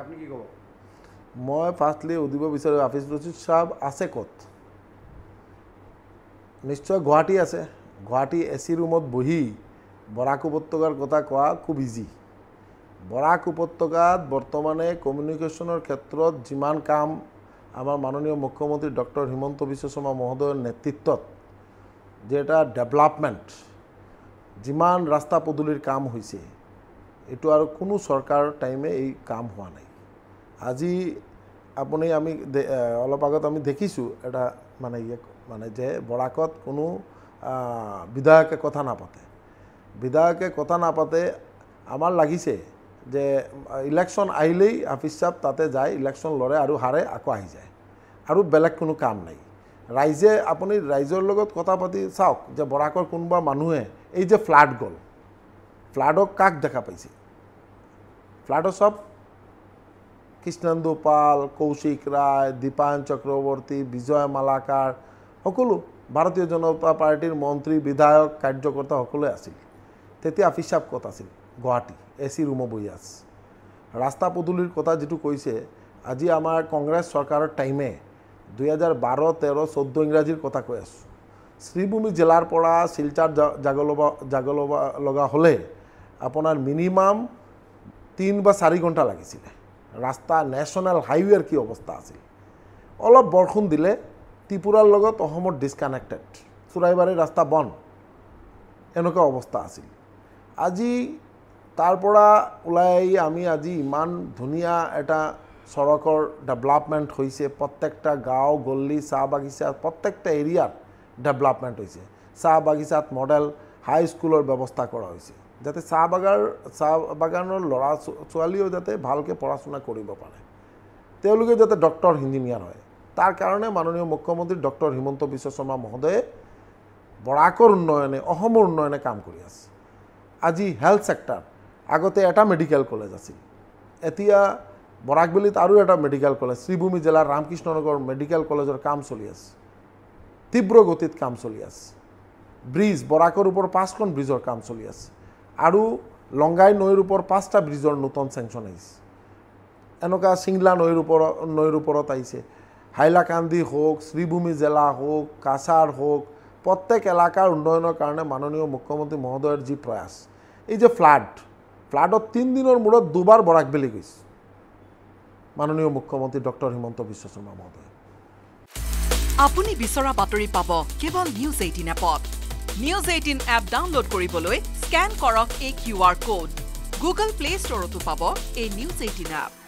আপনি কি কব মই ফাৰ্স্টলি উদিব বিচাৰো হাফিজ ৰচিদ সাহেব আছে কত নিশ্চয় গুৱাহাটী আছে গুৱাহাটী এসি ৰুমত বহি বৰাক উপত্যকাৰ কথা কোৱা খুব ইজি বৰাক উপত্যকাত বৰ্তমানে কমিউনিকেশনৰ ক্ষেত্ৰত যিমান কাম আমাৰ মাননীয় মুখ্যমন্ত্ৰী ডক্টৰ হিমন্ত বিশ্ব শৰ্মা মহোদয়ৰ নেতৃত্বত যেটা ডেভেলপমেন্ট যিমান ৰাস্তা পদূলিৰ কাম হৈছে এটো আৰু কোনো চৰকাৰ টাইমে এই কাম হোৱা নাই আজি আপুনি আমি অলপ আগত আমি দেখিছো এটা মানে যে বৰাকত কোনো বিধায়কে কথা নাপাতে আমাৰ লাগিছে যে ইলেকশন আইলেই হাফিজ সাহেব তাতে যায় ইলেকশন লৰে আৰু হাৰে আকৌ আহি যায় আৰু বেলেগ কোনো কাম নাই ৰাইজে আপুনি ৰাইজৰ লগত কথা পাতি চাওক যে বৰাকৰ কোনবা মানুহে এই যে ফ্লাড গল ফ্লাডক কাক দেখা পাইছে ফ্লাডৰ সব কৃষ্ণেন্দু পাল কৌশিক ৰায় দীপায়ন চক্ৰৱৰ্তী বিজয় মালাকাৰ সকলো ভাৰতীয় জনতা পাৰ্টিৰ মন্ত্ৰী বিধায়ক কাৰ্যকৰ্তা সকলোৱে আছিল তেতিয়া হাফিজ সাহেব কত আছিল গুৱাহাটী এসি ৰুম বহি আছে ৰাস্তা পদূলিৰ কথা যেটো কৈছে আজি আমাৰ কংগ্ৰেছ চৰকাৰৰ টাইমে 2012 13 14 ইংৰাজীৰ কথা কৈ আছো শ্ৰীভূমি জিলাৰ পৰা শিলচাৰ জাগলবা লগা হলে আপোনাৰ মিনিমাম 3 বা 4 ঘণ্টা লাগিছিল ৰাস্তা ন্যাশনাল হাইৱেৰ কি অৱস্থা আছিল অলপ বৰষুণ দিলে ত্ৰিপুৰাৰ লগত অসমত ডিসকানেক্টেড চুৰাইবাৰীৰ ৰাস্তা বন্ধ এনেকুৱা অৱস্থা আছিল আজি তাৰ পৰা ওলাই আমি আজি ইমান ধুনিয়া এটা সড়কৰ ডেভেলপমেন্ট হৈছে প্ৰত্যেকটা গাঁও গল্লি চাহ বাগিচা প্ৰত্যেকটা এৰিয়াৰ ডেভেলপমেন্ট হৈছে চাহ বাগিচাত মডেল হাই স্কুলৰ ব্যৱস্থা কৰা হৈছে যাতে চাহ বাগানৰ ল'ৰা ছোৱালীও যাতে ভালকে পঢ়াশুনা কৰিব পাৰে তেওঁলোকে যাতে ডক্টৰ ইঞ্জিনিয়াৰ হয় তাৰ কাৰণে মাননীয় মুখ্যমন্ত্ৰী ডক্টৰ হিমন্ত বিশ্ব শৰ্মা মহোদয়ে বৰাকৰ উন্নয়নে অসমৰ উন্নয়নে কাম কৰি আছে আজি হেলথ সেক্টৰ আগতে এটা মেডিকেল কলেজ আছিল এতিয়া বৰাকবেলিত আৰু এটা মেডিকেল কলেজ শ্ৰীভূমি জিলাৰ ৰামকৃষ্ণনগৰ মেডিকেল কলেজৰ কাম চলি আছে তীব্ৰ গতিত কাম চলি আছে ব্ৰিজ বৰাকৰ ওপৰ 5খন ব্ৰিজৰ কাম চলি আছে আৰু লংগাই নৈৰ ওপৰ 5টা ব্ৰিজৰ নতুন সেংচন আহিছে এনেকা সিংলা নৈৰ ওপৰত আহিছে হাইলাকান্দি হোক শ্ৰীভূমি জিলা হোক কাছাৰ হোক প্ৰত্যেক এলেকাৰ উন্নয়নৰ কাৰণে মাননীয় মুখ্যমন্ত্ৰী মহোদয়ৰ যি প্ৰয়াস এই যে ফ্লাডত 3 দিনৰ মূৰত দুবাৰ বৰাকবেলি গৈছে মাননীয় মুখ্যমন্ত্ৰী ডক্টৰ হিমন্ত বিশ্ব শৰ্মা মহোদয় আপুনি বিচৰা বাতৰি পাব কেৱল নিউজ 18 এপত নিউজ 18 এপ ডাউনলোড কৰিবলৈ স্ক্যান কৰক এই QR কোড গুগল প্লে ষ্টৰতো পাব এই নিউজ 18 এপ